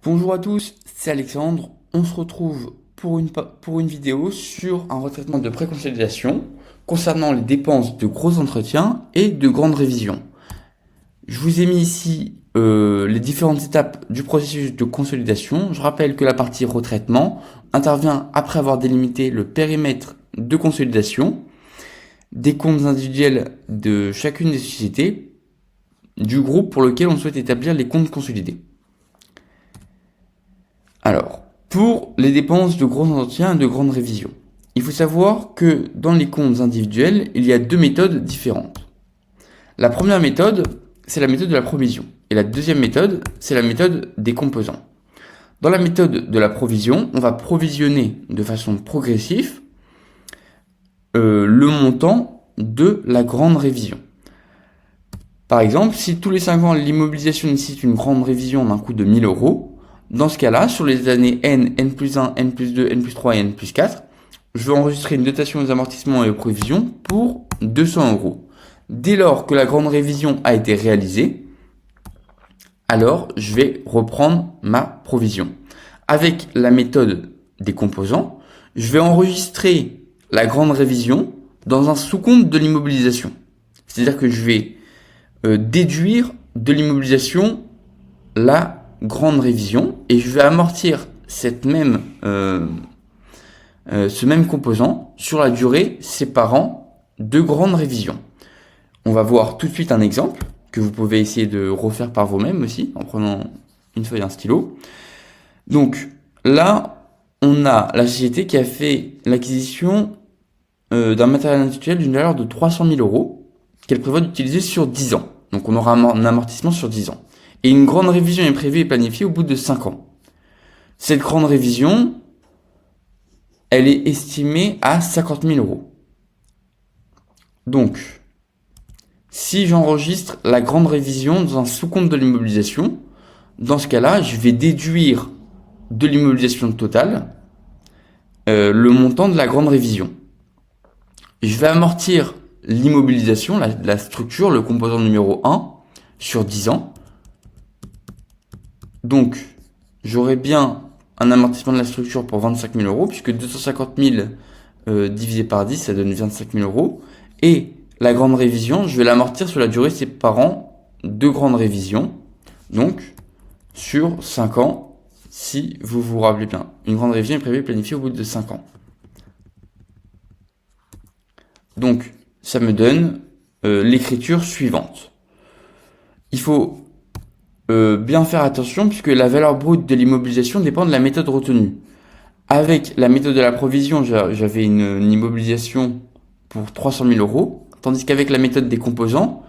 Bonjour à tous, c'est Alexandre. On se retrouve pour une vidéo sur un retraitement de préconsolidation concernant les dépenses de gros entretiens et de grandes révisions. Je vous ai mis ici les différentes étapes du processus de consolidation. Je rappelle que la partie retraitement intervient après avoir délimité le périmètre de consolidation des comptes individuels de chacune des sociétés du groupe pour lequel on souhaite établir les comptes consolidés. Alors, pour les dépenses de gros entretiens et de grandes révisions, il faut savoir que dans les comptes individuels, il y a deux méthodes différentes. La première méthode, c'est la méthode de la provision. Et la deuxième méthode, c'est la méthode des composants. Dans la méthode de la provision, on va provisionner de façon progressive le montant de la grande révision. Par exemple, si tous les 5 ans l'immobilisation nécessite une grande révision d'un coût de 1000 euros, dans ce cas-là, sur les années N, N plus 1, N plus 2, N plus 3 et N plus 4, je vais enregistrer une dotation aux amortissements et aux provisions pour 200 euros. Dès lors que la grande révision a été réalisée, alors je vais reprendre ma provision. Avec la méthode des composants, je vais enregistrer la grande révision dans un sous-compte de l'immobilisation. C'est-à-dire que je vais déduire de l'immobilisation la grande révision et je vais amortir ce même composant sur la durée séparant deux grandes révisions. On va voir tout de suite un exemple que vous pouvez essayer de refaire par vous-même aussi en prenant une feuille et un stylo. Donc là, on a la société qui a fait l'acquisition d'un matériel industriel d'une valeur de 300 000 euros qu'elle prévoit d'utiliser sur 10 ans. Donc on aura un amortissement sur 10 ans. Et une grande révision est prévue et planifiée au bout de 5 ans. Cette grande révision, elle est estimée à 50 000 euros. Donc, si j'enregistre la grande révision dans un sous-compte de l'immobilisation, dans ce cas-là, je vais déduire de l'immobilisation totale le montant de la grande révision. Je vais amortir l'immobilisation, la structure, le composant numéro 1, sur 10 ans. Donc, j'aurai bien un amortissement de la structure pour 25 000 euros, puisque 250 000 divisé par 10, ça donne 25 000 euros. Et la grande révision, je vais l'amortir sur la durée séparant deux grandes révisions. Donc, sur 5 ans, si vous vous rappelez bien. Une grande révision est prévue et planifiée au bout de 5 ans. Donc, ça me donne l'écriture suivante. Il faut bien faire attention puisque la valeur brute de l'immobilisation dépend de la méthode retenue. Avec la méthode de la provision, j'avais une immobilisation pour 300 000 euros, tandis qu'avec la méthode des composants,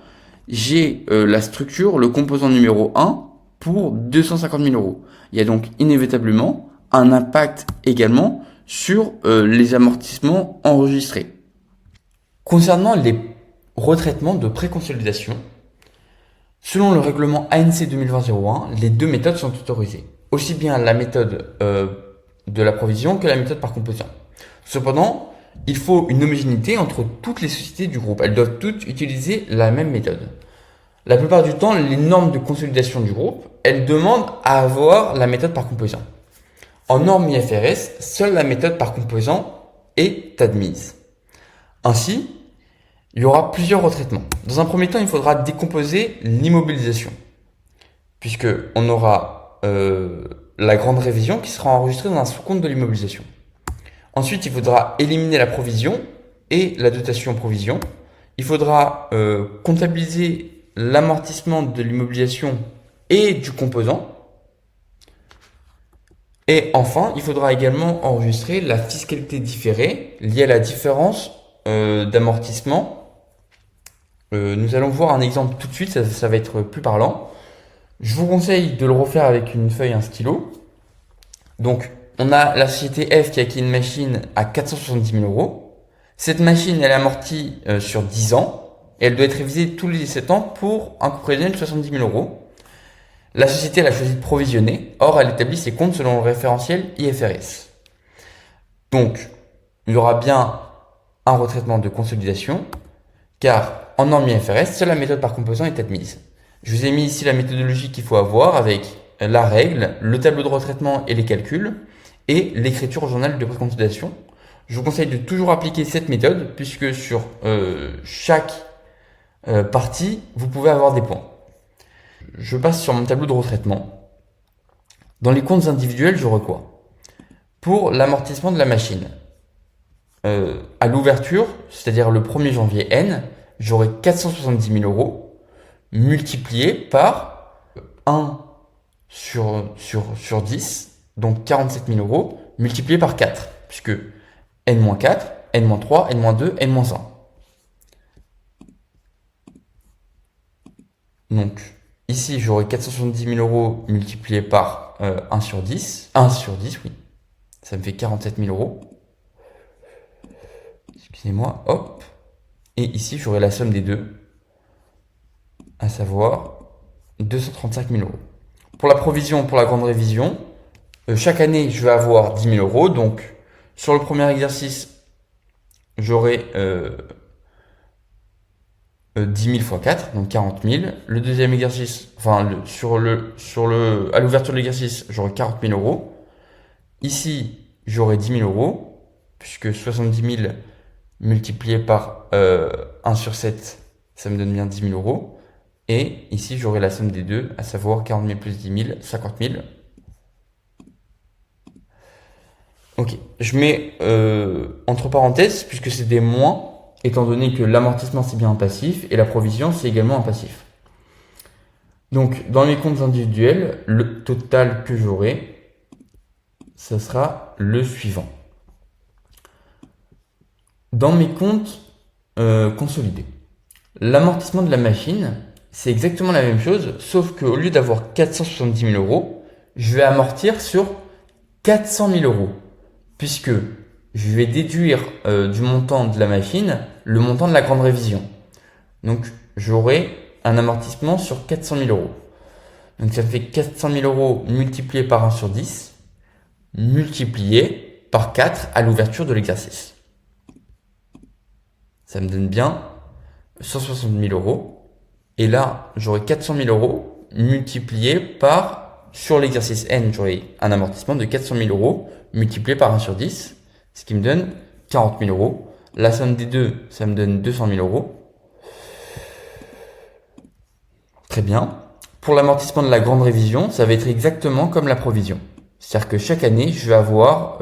j'ai la structure, le composant numéro 1 pour 250 000 euros. Il y a donc inévitablement un impact également sur les amortissements enregistrés. Concernant les retraitements de préconsolidation, selon le règlement ANC 2020-01, les deux méthodes sont autorisées. Aussi bien la méthode de la provision que la méthode par composant. Cependant, il faut une homogénéité entre toutes les sociétés du groupe. Elles doivent toutes utiliser la même méthode. La plupart du temps, les normes de consolidation du groupe, elles demandent à avoir la méthode par composant. En norme IFRS, seule la méthode par composant est admise. Ainsi, il y aura plusieurs retraitements. Dans un premier temps, il faudra décomposer l'immobilisation, puisque on aura la grande révision qui sera enregistrée dans un sous-compte de l'immobilisation. Ensuite, il faudra éliminer la provision et la dotation provision. Il faudra comptabiliser l'amortissement de l'immobilisation et du composant. Et enfin, il faudra également enregistrer la fiscalité différée liée à la différence d'amortissement. Nous allons voir un exemple tout de suite, ça va être plus parlant. Je vous conseille de le refaire avec une feuille et un stylo. Donc, on a la société F qui a acquis une machine à 470 000 euros. Cette machine, elle est amortie sur 10 ans et elle doit être révisée tous les 7 ans pour un coût prévisionnel de 70 000 euros. La société, elle a choisi de provisionner. Or, elle établit ses comptes selon le référentiel IFRS. Donc, il y aura bien un retraitement de consolidation, car en norme IFRS, seule la méthode par composant est admise. Je vous ai mis ici la méthodologie qu'il faut avoir avec la règle, le tableau de retraitement et les calculs, et l'écriture au journal de préconsolidation. Je vous conseille de toujours appliquer cette méthode, puisque sur chaque partie, vous pouvez avoir des points. Je passe sur mon tableau de retraitement. Dans les comptes individuels, j'aurai quoi? Pour l'amortissement de la machine, à l'ouverture, c'est-à-dire le 1er janvier N, j'aurai 470 000 euros multiplié par 1 sur 10, donc 47 000 euros, multiplié par 4, puisque N-4, N-3, N-2, N-1. Donc, ici, j'aurai 470 000 euros multiplié par 1 sur 10. 1 sur 10, oui. Ça me fait 47 000 euros. Excusez-moi, hop. Et ici, j'aurai la somme des deux, à savoir 235 000 euros. Pour la provision, pour la grande révision, chaque année, je vais avoir 10 000 euros. Donc, sur le premier exercice, j'aurai 10 000 fois 4, donc 40 000. Le deuxième exercice, enfin, à l'ouverture de l'exercice, j'aurai 40 000 euros. Ici, j'aurai 10 000 euros, puisque 70 000 multiplié par 1 sur 7, ça me donne bien 10 000 euros. Et ici, j'aurai la somme des deux, à savoir 40 000 plus 10 000, 50 000. Ok, je mets entre parenthèses, puisque c'est des moins, étant donné que l'amortissement c'est bien un passif, et la provision c'est également un passif. Donc, dans mes comptes individuels, le total que j'aurai, ce sera le suivant. Dans mes comptes consolidés, l'amortissement de la machine, c'est exactement la même chose, sauf qu'au lieu d'avoir 470 000 euros, je vais amortir sur 400 000 euros, puisque je vais déduire du montant de la machine le montant de la grande révision. Donc, j'aurai un amortissement sur 400 000 euros. Donc, ça fait 400 000 euros multiplié par 1 sur 10, multiplié par 4 à l'ouverture de l'exercice. Ça me donne bien 160 000 euros. Et là, j'aurai 400 000 euros multiplié par, sur l'exercice N, j'aurai un amortissement de 400 000 euros multiplié par 1 sur 10, ce qui me donne 40 000 euros. La somme des deux, ça me donne 200 000 euros. Très bien. Pour l'amortissement de la grande révision, ça va être exactement comme la provision. C'est-à-dire que chaque année, je vais avoir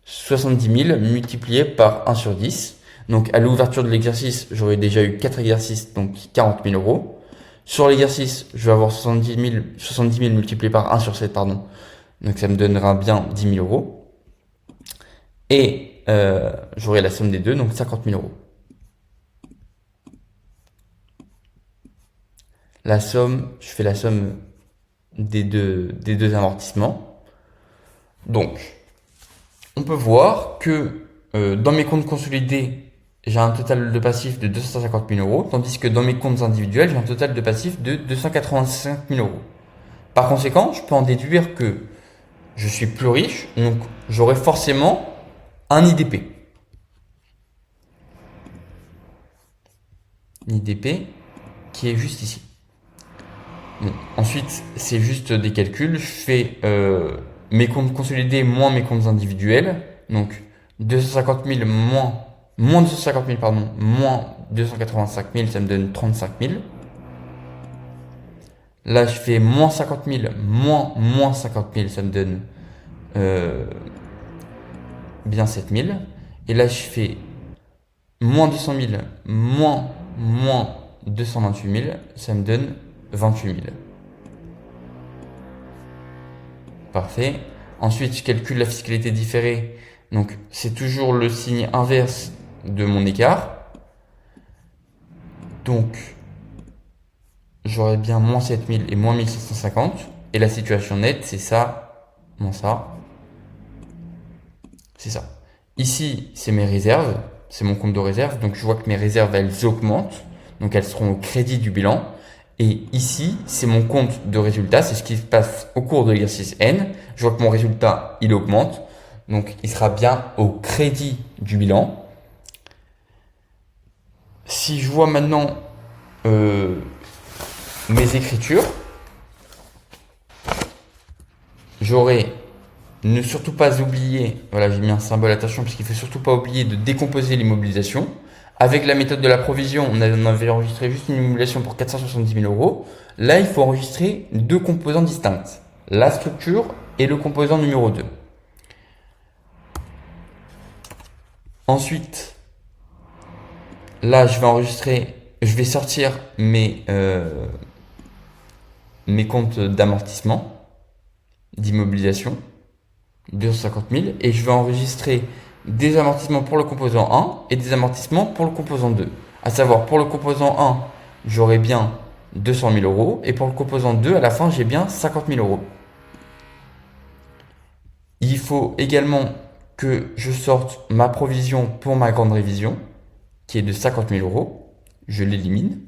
70 000 multiplié par 1 sur 10. Donc, à l'ouverture de l'exercice, j'aurais déjà eu 4 exercices, donc 40 000 euros. Sur l'exercice, je vais avoir 70 000 multiplié par 1 sur 7, pardon. Donc, ça me donnera bien 10 000 euros. Et j'aurai la somme des deux, donc 50 000 euros. La somme, je fais la somme des deux amortissements. Donc, on peut voir que dans mes comptes consolidés, j'ai un total de passif de 250 000 euros, tandis que dans mes comptes individuels, j'ai un total de passif de 285 000 euros. Par conséquent, je peux en déduire que je suis plus riche, donc j'aurai forcément un IDP. Un IDP qui est juste ici. Bon, ensuite, c'est juste des calculs. Je fais mes comptes consolidés moins mes comptes individuels. Donc 250 000 moins 250 000, pardon, moins 285 000, ça me donne 35 000. Là, je fais moins 50 000 moins 50 000, ça me donne bien 7 000. Et là, je fais moins 200 000 moins 228 000, ça me donne 28 000. Parfait. Ensuite, je calcule la fiscalité différée. Donc, c'est toujours le signe inverse de mon écart. Donc, j'aurai bien moins 7000 et moins 1750. Et la situation nette, c'est ça, moins ça. C'est ça. Ici, c'est mes réserves. C'est mon compte de réserve. Donc, je vois que mes réserves, elles augmentent. Donc, elles seront au crédit du bilan. Et ici, c'est mon compte de résultat. C'est ce qui se passe au cours de l'exercice N. Je vois que mon résultat, il augmente. Donc, il sera bien au crédit du bilan. Si je vois maintenant mes écritures, j'aurai ne surtout pas oublier, voilà, j'ai mis un symbole attention parce qu'il faut surtout pas oublier de décomposer l'immobilisation. Avec la méthode de la provision, on avait enregistré juste une immobilisation pour 470 000 euros. Là, il faut enregistrer deux composants distincts, la structure et le composant numéro 2. Ensuite, là, je vais sortir mes comptes d'amortissement, d'immobilisation, 250 000, et je vais enregistrer des amortissements pour le composant 1 et des amortissements pour le composant 2. À savoir, pour le composant 1, j'aurai bien 200 000 euros, et pour le composant 2, à la fin, j'ai bien 50 000 euros. Il faut également que je sorte ma provision pour ma grande révision, qui est de 50 000 euros. Je l'élimine.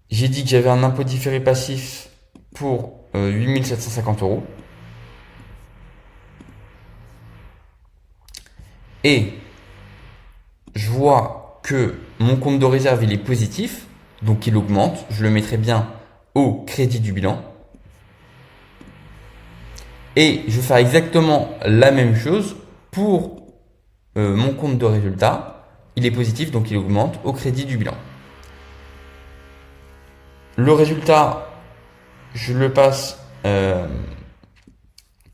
J'ai dit que j'avais un impôt différé passif pour 8 750 euros. Et je vois que mon compte de réserve il est positif, donc il augmente. Je le mettrai bien au crédit du bilan. Et je vais faire exactement la même chose pour mon compte de résultat. Il est positif, donc il augmente au crédit du bilan. Le résultat, je le passe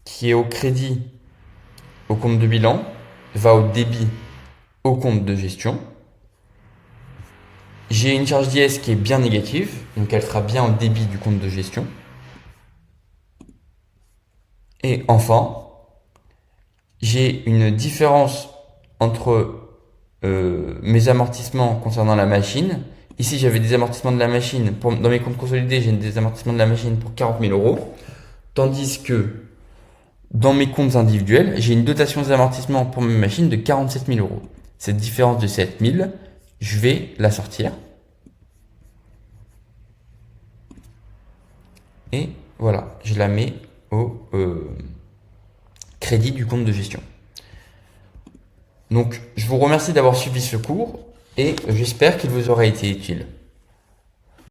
qui est au crédit au compte de bilan, va au débit au compte de gestion. J'ai une charge d'IS qui est bien négative, donc elle sera bien au débit du compte de gestion. Et enfin, j'ai une différence entre mes amortissements concernant la machine. Ici, j'avais des amortissements de la machine. Dans mes comptes consolidés, j'ai des amortissements de la machine pour 40 000 euros. Tandis que dans mes comptes individuels, j'ai une dotation des amortissements pour mes machines de 47 000 euros. Cette différence de 7 000, je vais la sortir. Et voilà, je la mets au crédit du compte de gestion. Donc, je vous remercie d'avoir suivi ce cours et j'espère qu'il vous aura été utile.